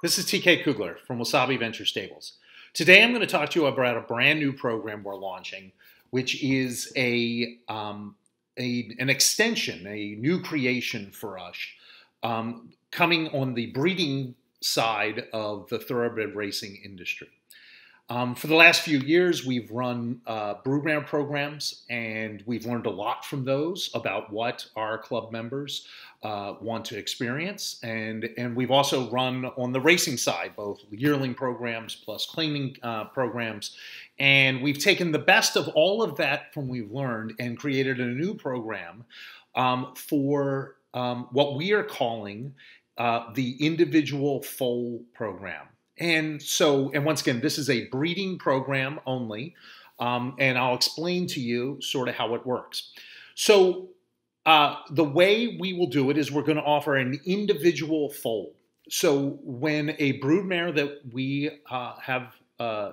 This is TK Kuegler from Wasabi Ventures Stables. Today I'm going to talk to you about a brand new program we're launching, which is an extension, a new creation for us, coming on the breeding side of the thoroughbred racing industry. For the last few years, we've run broodmare programs, and we've learned a lot from those about what our club members want to experience. And we've also run on the racing side, both yearling programs plus claiming programs. And we've taken the best of all of that from we've learned and created a new program for what we are calling the individual foal program. And once again, this is a breeding program only, and I'll explain to you sort of how it works. So the way we will do it is we're going to offer an individual foal. So when a broodmare that we have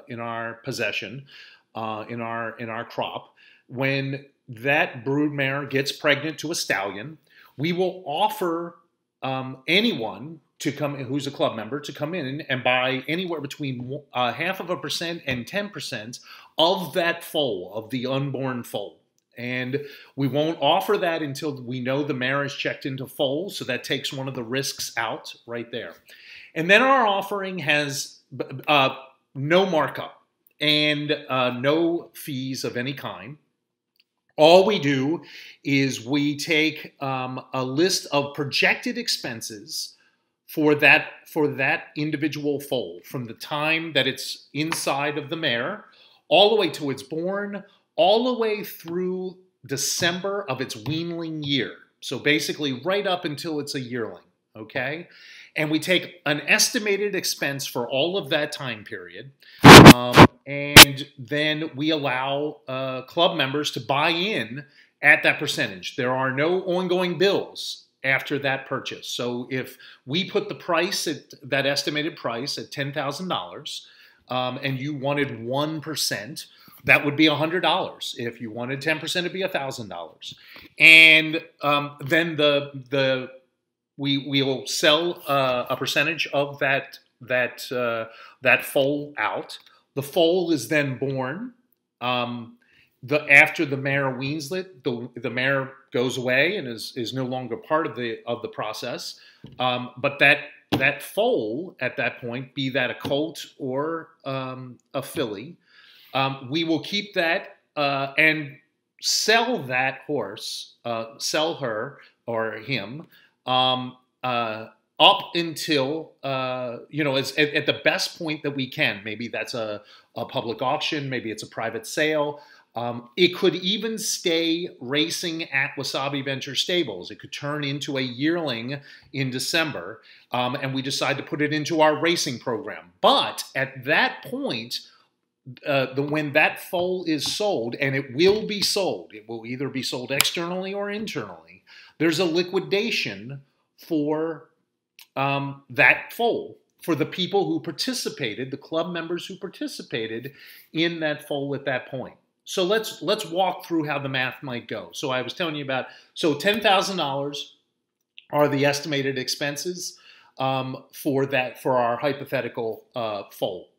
in our possession, in our crop, when that broodmare gets pregnant to a stallion, we will offer anyone to come who's a club member to come in and buy anywhere between 0.5% and 10% of that foal, of the unborn foal. And we won't offer that until we know the mare is checked into foal, so that takes one of the risks out right there. And then our offering has no markup and no fees of any kind. All we do is we take a list of projected expenses for that individual foal, from the time that it's inside of the mare, all the way to it's born, all the way through December of its weanling year. So basically right up until it's a yearling, okay? And we take an estimated expense for all of that time period, and then we allow club members to buy in at that percentage. There are no ongoing bills after that purchase. So if we put the price at that estimated price at $10,000, and you wanted 1%, that would be $100. If you wanted 10%, it'd be $1,000. And then we will sell a percentage of that foal out. The foal is then born. After the mare weans it, the mare goes away and is no longer part of the process. But that foal at that point, be that a colt or a filly, we will keep that and sell that horse, sell her or him up until at the best point that we can. Maybe that's a public auction, maybe it's a private sale. It could even stay racing at Wasabi Ventures Stables. It could turn into a yearling in December, and we decide to put it into our racing program. But at that point, when that foal is sold, and it will be sold, it will either be sold externally or internally, there's a liquidation for that foal, for the people who participated, the club members who participated in that foal at that point. So let's walk through how the math might go. So I was telling you about, so $10,000 are the estimated expenses for our hypothetical foal.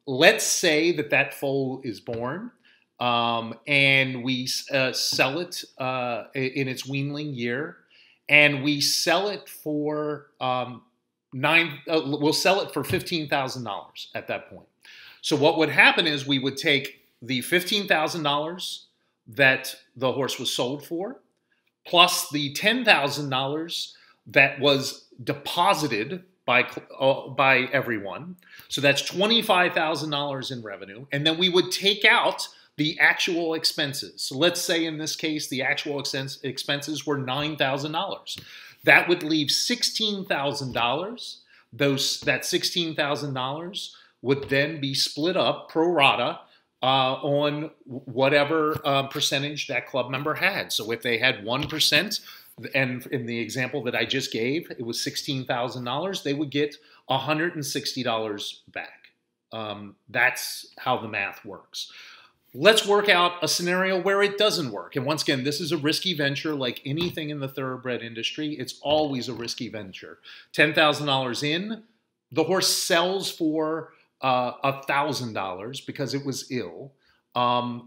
Let's say that foal is born, and we sell it in its weanling year, and we sell it for we'll sell it for $15,000 at that point. So what would happen is we would take the $15,000 that the horse was sold for, plus the $10,000 that was deposited by everyone. So that's $25,000 in revenue. And then we would take out the actual expenses. So let's say in this case, the actual expenses were $9,000. That would leave $16,000. That $16,000 would then be split up pro rata on whatever percentage that club member had. So if they had 1%, and in the example that I just gave, it was $16,000, they would get $160 back. That's how the math works. Let's work out a scenario where it doesn't work. And once again, this is a risky venture like anything in the thoroughbred industry. It's always a risky venture. $10,000 in, the horse sells for $1,000 because it was ill, or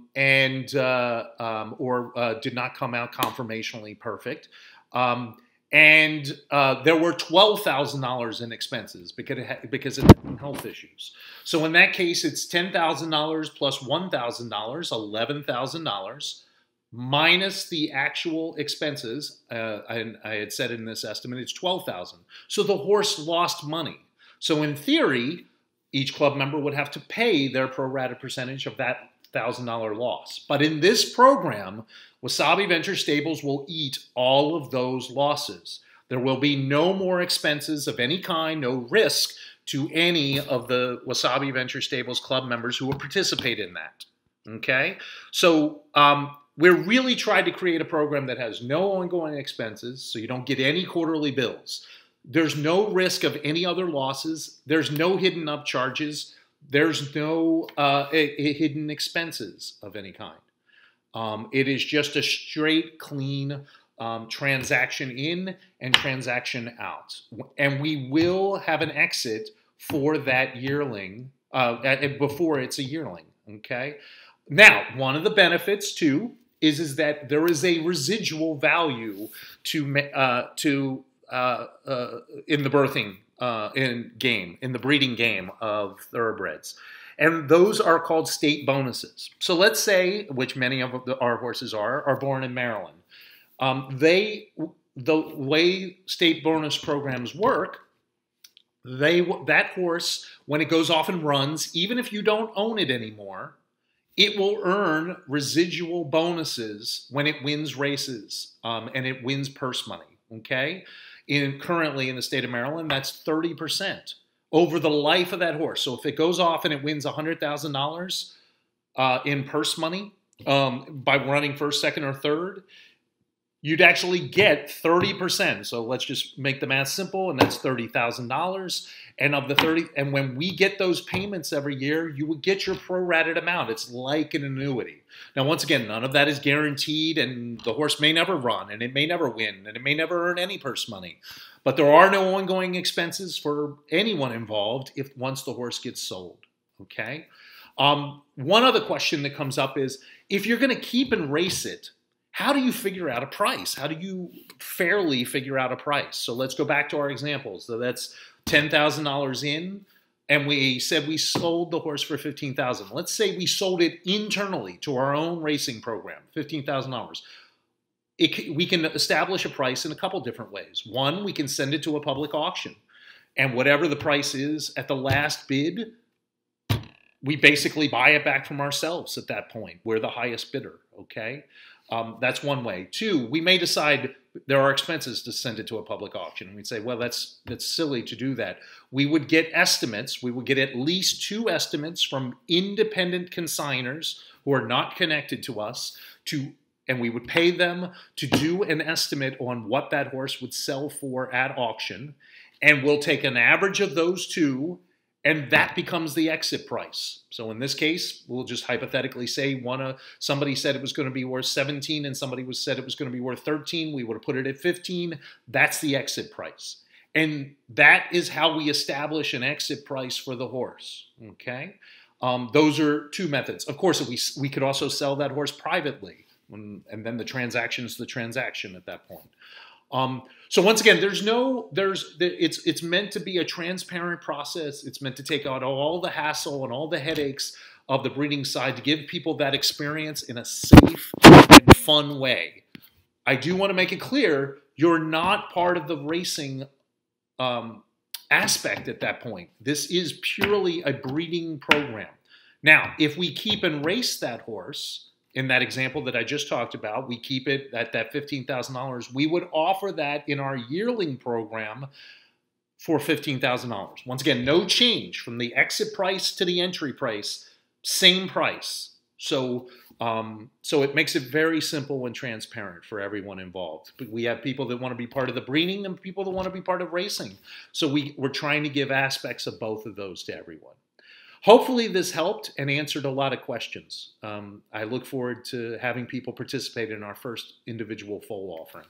did not come out conformationally perfect. And there were $12,000 in expenses because it had some health issues. So in that case, it's $10,000 plus $1,000, $11,000, minus the actual expenses. And I had said in this estimate, it's $12,000. So the horse lost money. So in theory, each club member would have to pay their pro rata percentage of that $1,000 loss. But in this program, Wasabi Ventures Stables will eat all of those losses. There will be no more expenses of any kind, no risk to any of the Wasabi Ventures Stables club members who will participate in that. Okay? So we're really trying to create a program that has no ongoing expenses, so you don't get any quarterly bills. There's no risk of any other losses. There's no hidden upcharges. There's no hidden expenses of any kind. It is just a straight, clean transaction in and transaction out. And we will have an exit for that yearling before it's a yearling, okay? Now, one of the benefits, too, is that there is a residual value in the birthing in the breeding game of thoroughbreds. And those are called state bonuses. So let's say, which many of our horses are born in Maryland. The way state bonus programs work, that horse, when it goes off and runs, even if you don't own it anymore, it will earn residual bonuses when it wins races and it wins purse money, okay? Currently in the state of Maryland, that's 30% over the life of that horse. So if it goes off and it wins $100,000 in purse money by running first, second, or third, you'd actually get 30%. So let's just make the math simple, and that's $30,000. And of the 30, and when we get those payments every year, you would get your prorated amount. It's like an annuity. Now, once again, none of that is guaranteed, and the horse may never run, and it may never win, and it may never earn any purse money. But there are no ongoing expenses for anyone involved once the horse gets sold. Okay. One other question that comes up is, if you're going to keep and race it, how do you figure out a price? How do you fairly figure out a price? So let's go back to our examples. So that's $10,000 in, and we said we sold the horse for $15,000. Let's say we sold it internally to our own racing program, $15,000. We can establish a price in a couple different ways. One, we can send it to a public auction, and whatever the price is at the last bid, we basically buy it back from ourselves at that point. We're the highest bidder, okay? That's one way. Two, we may decide there are expenses to send it to a public auction. And we'd say, well, that's silly to do that. We would get estimates. We would get at least 2 estimates from independent consigners who are not connected to us, and we would pay them to do an estimate on what that horse would sell for at auction. And we'll take an average of those 2, and that becomes the exit price. So in this case, we'll just hypothetically say somebody said it was going to be worth 17 and somebody said it was going to be worth 13. We would have put it at 15. That's the exit price. And that is how we establish an exit price for the horse. Okay? Those are 2 methods. Of course, we could also sell that horse privately, and then the transaction is the transaction at that point. So once again, it's meant to be a transparent process. It's meant to take out all the hassle and all the headaches of the breeding side to give people that experience in a safe and fun way. I do want to make it clear, you're not part of the racing aspect at that point. This is purely a breeding program. Now, if we keep and race that horse, in that example that I just talked about, we keep it at that $15,000. We would offer that in our yearling program for $15,000. Once again, no change from the exit price to the entry price, same price. So it makes it very simple and transparent for everyone involved. But we have people that want to be part of the breeding and people that want to be part of racing. So we're trying to give aspects of both of those to everyone. Hopefully this helped and answered a lot of questions. I look forward to having people participate in our first individual foal offering.